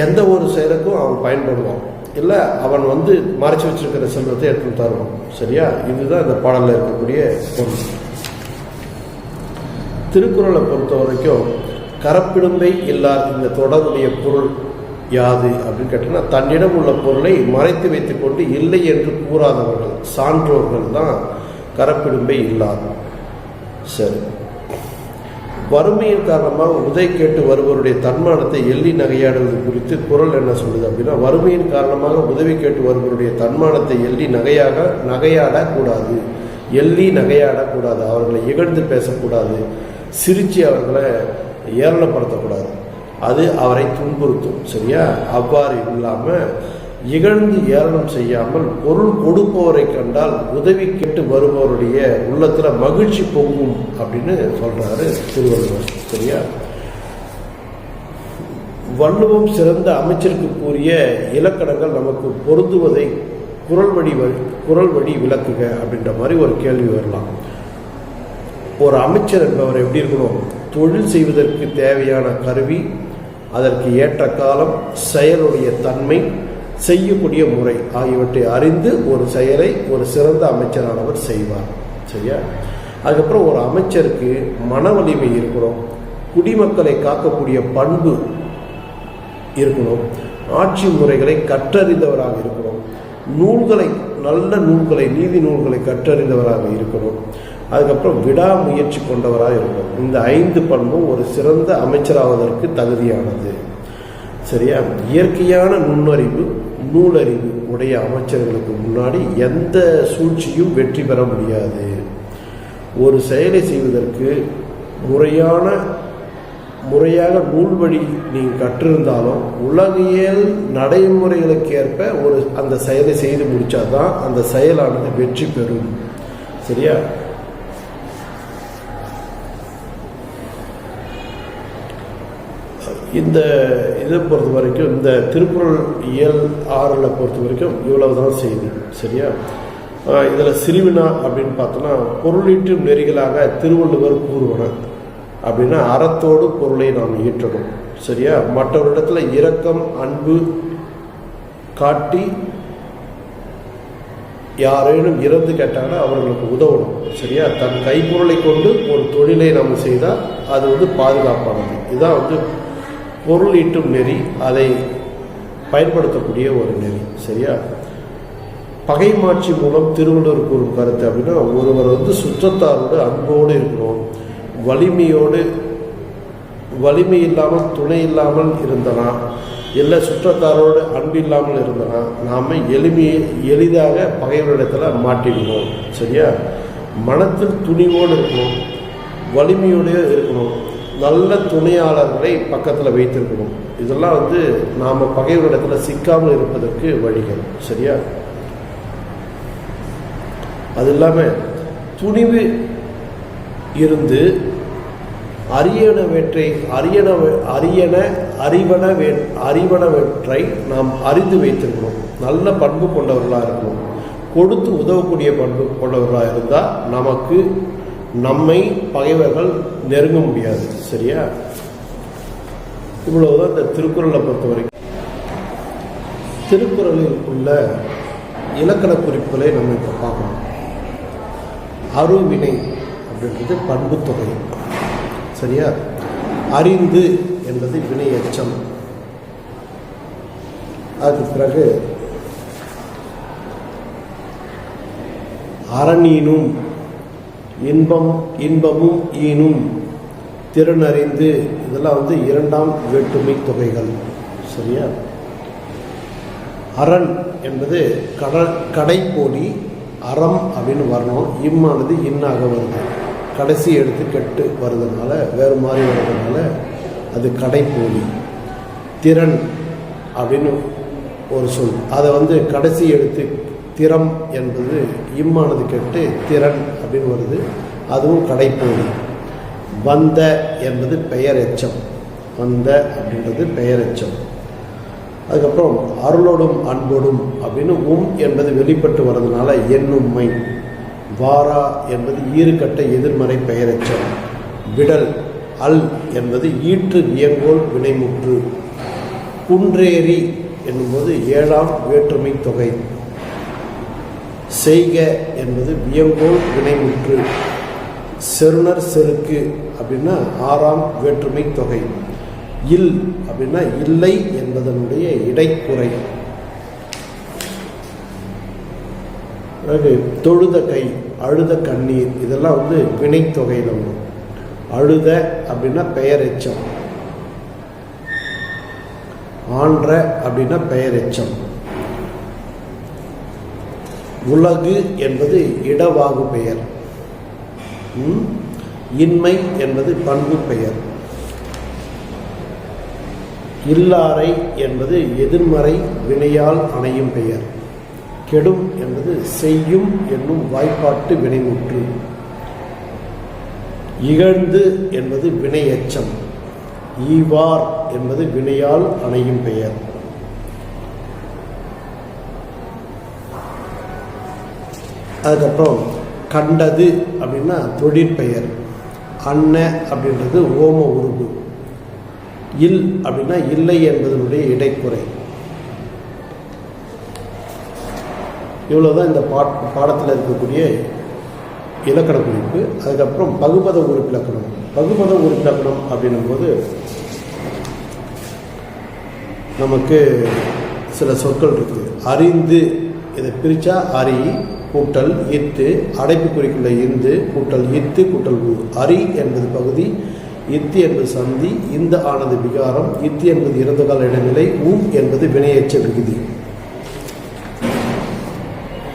எந்த ஒரு செயலுக்கும் அவன் பயன்படுவான். இல்லை அவன் மறைச்சி வச்சிருக்கிற செல்வத்தை எடுத்து தருவான். சரியா? இதுதான் இந்த பாடலில் இருக்கக்கூடிய பொருள். திருக்குறளை பொறுத்த வரைக்கும் கரப்பிடும்பை இல்லாத இந்த தொடருடைய பொருள் யாது அப்படின்னு கேட்டோம்னா, தன்னிடம் உள்ள பொருளை மறைத்து வைத்துக் கொண்டு இல்லை என்று கூறாதவர்கள் சான்றோர்கள் தான் கரப்பிடும்பை இல்லாத. சரி, வறுமையின் காரணமாக உதவி கேட்டு வருபவருடைய தன்மானத்தை எள்ளி நகையாடுவது குறித்து குறள் என்ன சொல்லுது அப்படின்னா, வறுமையின் காரணமாக உதவி கேட்டு வருபவருடைய தன்மானத்தை எள்ளி நகையாடக்கூடாது, எள்ளி நகையாடக்கூடாது, அவர்களை இகழ்ந்து பேசக்கூடாது, சிரிச்சு அவர்களை ஏளனப்படுத்தக்கூடாது, அது அவரை துன்புறுத்தும். சரியா? அவ்வாறு இல்லாமல் இகழ்ந்து ஏளனம் செய்யாமல் பொருள் கொடுப்பவரை கண்டால் உதவி கேட்டு வருபவருடைய உள்ளத்துல மகிழ்ச்சி பொங்கும் அப்படின்னு சொல்றாரு திருவள்ளுவர். சரியா? வள்ளுவம் சிறந்த அமைச்சருக்கு கூறிய இலக்கணங்கள் நமக்கு பொருந்துவதை குறள் வழி விளக்குக அப்படின்ற மாதிரி ஒரு கேள்வி வரலாம். ஒரு அமைச்சர் என்பவர் எப்படி இருக்கணும்? தொழில் செய்வதற்கு தேவையான கருவி, அதற்கு ஏற்ற காலம், செயலுடைய தன்மை, செய்யக்கூடிய முறை ஆகியவற்றை அறிந்து ஒரு செயலை ஒரு சிறந்த அமைச்சரானவர் செய்வார். சரியா? அதுக்கப்புறம் ஒரு அமைச்சருக்கு மன வலிமை இருக்கணும், குடிமக்களை காக்கக்கூடிய பண்பு இருக்கணும், ஆட்சி முறைகளை கற்றறிந்தவராக இருக்கணும், நல்ல நூல்களை நீதி நூல்களை கற்றறிந்தவராக இருக்கணும், அதுக்கப்புறம் விடாமுயற்சி கொண்டவராக இருக்கணும். இந்த 5 பண்பும் ஒரு சிறந்த அமைச்சராவதற்கு தகுதியானது. சரியா? இயற்கையான நுண்ணறிவு, நூலறிவு உடைய அமைச்சர்களுக்கு முன்னாடி எந்த சூழ்ச்சியும் வெற்றி பெற முடியாது. ஒரு செயலை செய்வதற்கு முறையாக நூல் வழி நீங்கள் கற்றிருந்தாலும் உலகியல் நடைமுறைகளுக்கு ஏற்ப அந்த செயலை செய்து முடிச்சாதான் அந்த செயலானது வெற்றி பெறும். சரியா? இதை பொறுத்த வரைக்கும் இந்த திருக்குறள் இயல் 6 பொறுத்த வரைக்கும் இவ்வளவுதான் செய்தி. சரியா? இதில் சிறுவினா அப்படின்னு பார்த்தோன்னா, பொருளீட்டும் நெறிகளாக திருவள்ளுவர் கூறுவன அப்படின்னா அறத்தோடு பொருளை நாம் ஈற்றணும். சரியா? மற்றவரிடத்துல இரக்கம் அன்பு காட்டி யாரேனும் இறந்து கேட்டாங்கன்னா அவர்களுக்கு உதவணும். சரியா? தன் கைப்பொருளை கொண்டு ஒரு தொழிலை நம்ம செய்தால் அது பாதுகாப்பானது. இதுதான் பொருள் ஈட்டும் நெறி, அதை பயன்படுத்தக்கூடிய ஒரு நெறி. சரியா? பகை மாட்சி மூலம் திருவள்ளுவர் கூறும் கருத்து அப்படின்னா, ஒருவர் சுற்றத்தாரோடு அன்போடு இருக்கணும், வலிமை இல்லாமல் துணை இல்லாமல் இருந்தனா, இல்லை சுற்றத்தாரோடு அன்பு இல்லாமல் இருந்தனா நாம் எளிதாக பகைவரிடத்தில் மாட்டிக்கணும். சரியா? மனத்தில் துணிவோடு இருக்கணும், வலிமையோடு இருக்கணும், நல்ல துணையாளர்களை பக்கத்தில் வைத்திருக்கணும். இதெல்லாம் நாம் பகைவரிடத்தில் சிக்காமல் இருப்பதற்கு வழிகள். சரியா? அது இல்லாமல் துணிவு இருந்து அறிவனவற்றை நாம் அறிந்து வைத்திருக்கணும். நல்ல பண்பு கொண்டவர்களாக இருக்கணும், கொடுத்து உதவக்கூடிய பண்பு கொண்டவர்களாக இருந்தால் நம்மை பகைவர்கள் நெருங்க முடியாது. சரியா? இவ்வளவுதான் இந்த திருக்குறளை பொறுத்த வரைக்கும். திருக்குறளில் உள்ள இலக்கண குறிப்புகளை நம்ம இப்போ பார்க்கணும். அருவினை அப்படின்றது பண்பு தொகை. சரியா? அறிந்து என்பது வினை எச்சம். அதுக்கு பிறகு அரணீனும் இன்பமும் ஈனும் திறனறிந்து, இதெல்லாம் 2ஆம் வேற்றுமை தொகைகள். சரியா? அரண் என்பது கடைப்போடி அறம் அப்படின்னு வரணும். இம்மானது இன்னாக வருது, கடைசி எடுத்து கெட்டு வருதுனால வேறு மாதிரி வருதுனால அது கடைப்போடி. திறன் அப்படின்னு ஒரு சொல், அதை கடைசி எடுத்து திறம் என்பது இம்மானது கெட்டு திறன் அப்படின்னு வருது, அதுவும் கடைப்போடி. வந்த என்பது பெயர் எச்சம், வந்த அப்படின்றது பெயர் எச்சம். அதுக்கப்புறம் அருளோடும் அன்போடும் அப்படின்னு என்பது வெளிப்பட்டு வர்றதுனால என்னும்மை. வாரா என்பது ஈறுகட்ட எதிர்மறை பெயரெச்சம். விடல் அல் என்பது ஈற்று வியங்கோல் வினைமுற்று. குன்றேறி என்னும்போது 7ஆம் வேற்றுமை தொகை. செய்க என்பது வியங்கோல் வினைமுற்று. செருணர் செருக்கு அப்படின்னா 6ஆம் வேற்றுமை தொகை. இல் அப்படின்னா இல்லை என்பதனுடைய இடைக்குறை. தொழுத கை, அழுத கண்ணீர், இதெல்லாம் வினைத்தொகையில் வரும். அழுத அப்படின்னா பெயர் எச்சம். ஆன்ற அப்படின்னா பெயர் எச்சம். உலகு என்பது இடவாகு பெயர். இன்மை என்பது பண்பு பெயர். இல்லாரை என்பது எதிர்மறை வினையால் அணையும் பெயர். கெடும் என்பது செய்யும் என்னும் வாய்ப்பாட்டு வினைமுற்று. இகழ்ந்து என்பது வினை எச்சம். ஈவார் என்பது வினையால் அணையும் பெயர். அதுக்கப்புறம் கண்டது அப்படின்னா தொழிற்பெயர். அன்ன அப்படின்றது ஓம உருவு. இல் அப்படின்னா இல்லை என்பதனுடைய இடைக்குறை. இவ்வளோதான் இந்த பாடத்தில் இருக்கக்கூடிய இலக்கண குறிப்பு. அதுக்கப்புறம் பகுபத உறுப்பிலக்கணம். பகுபத உறுப்பிலக்கணம் அப்படின்னும்போது நமக்கு சில சொற்கள் இருக்குது. அறிந்து, இதை பிரித்தா அரி கூட்டல் இத்து, அடைப்புக்குறிக்குள்ள இந்து கூட்டல் இத்து கூட்டல் ஊ. அரி என்பது பகுதி, இத்து என்பது சந்தி, இந்த ஆனது விகாரம், இத்து என்பது இறந்த கால இடைநிலை, ஊ என்பது வினையெச்ச விகுதி.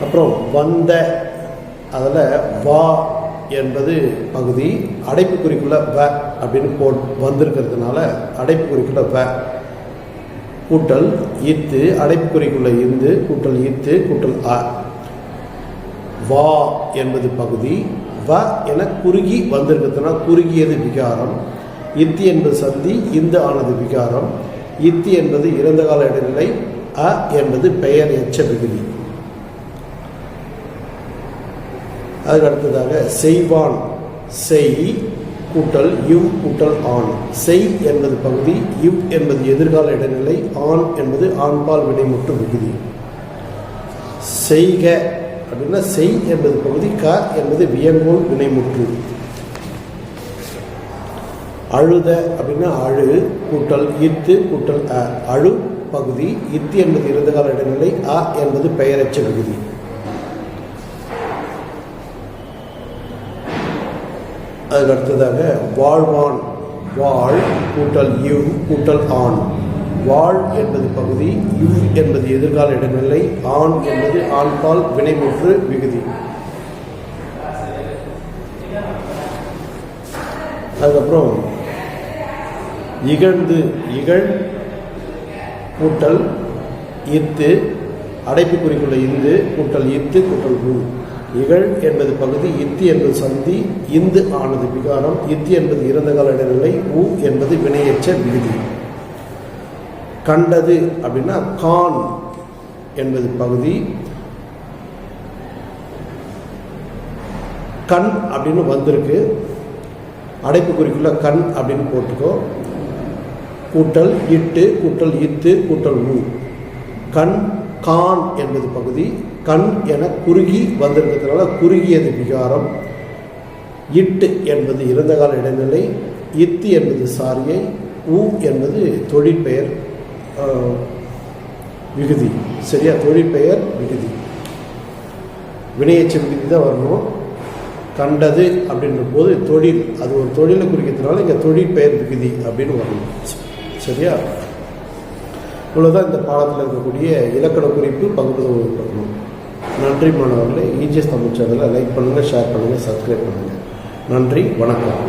அப்புறம் வந்த, அதில் வா என்பது பகுதி, அடைப்புக்குறிக்குள்ள வ அப்படின்னு வந்திருக்கிறதுனால அடைப்புக்குறிக்குள்ள வ கூட்டல் இத்து, அடைப்புக்குறிக்குள்ள இந்து கூட்டல் இத்து கூட்டல் அ. வா என்பது பகுதி, வ என குறுகி வந்திருக்கிறதுனா குறுகியது விகாரம். இத்தி என்பது சந்தி, இந்த ஆனது விகாரம். இத்தி என்பது இறந்த கால இடைநிலை, அ என்பது பெயர் எச்ச விகுதி. அதுக்கு அடுத்ததாக செய்வான். செய் கூட்டல் இவ் கூட்டல் ஆண். செய் என்பது பகுதி, இவ் என்பது எதிர்கால இடைநிலை, ஆண் என்பது ஆண்பால் வினைமுற்று விகுதி. செய்க அப்படின்னா செய் என்பது பகுதி, க என்பது வியங்கோல் வினைமுற்று. அழுத அப்படின்னா அழு கூட்டல் இத்து கூட்டல் அ. அழு பகுதி, இத்து என்பது இறந்த கால இடைநிலை, அ என்பது பெயரச்ச விகுதி. அதுக்கு அடுத்ததாக வாழ்வான். வாழ் கூட்டல் இவ் கூட்டல் ஆண். வாழ் என்பது பகுதி, இவ் என்பது எதிர்கால இடைநிலை, ஆண் என்பது ஆண்பால் வினைமுற்று விகுதி. அதுக்கப்புறம் இகழ்ந்து. இகழ் கூட்டல் இத்து, அடைப்புக்குறிக்குள்ள இந்து கூட்டல் இத்து கூட்டல் ஊ. இகழ் என்பது பகுதி, இத்து என்பது சந்தி, இந்து ஆனது விகாரம், இத்து என்பது இறந்த கால இடைநிலை, ஊ என்பது வினையெச்ச விகுதி. கண்டது அப்படின்னா கான் என்பது பகுதி, கண் அப்படின்னு வந்திருக்கு, அடைப்புக்குறிக்குள்ள கண் அப்படின்னு போட்டுக்கோ, கூட்டல் இட்டு கூட்டல் இத்து கூட்டல் ஊ. கண் கான் என்பது பகுதி, கண் என குறுகி வந்திருக்கிறதுனால குறுகியது விகாரம். இட்டு என்பது இறந்த கால இடைநிலை, இத்து என்பது சாரியை, ஊ என்பது தொழிற்பெயர் விகுதி. சரியா? தொழிற்பெயர் விகுதி, வினையெச்ச விகுதி தான் வரணும். கண்டது அப்படின்ற போது தொழில், அது ஒரு தொழிலை குறிக்கிறதுனால இங்கே தொழிற்பெயர் விகுதி அப்படின்னு வரணும். சரியா? இவ்வளோதான் இந்த பாடத்தில் இருக்கக்கூடிய இலக்கண குறிப்பு பகுதி இருக்கணும். நன்றி மாணவர்களே. இஜிஎஸ் தமிழ் சேனலை லைக் பண்ணுங்கள், ஷேர் பண்ணுங்கள், சப்ஸ்கிரைப் பண்ணுங்கள். நன்றி, வணக்கம்.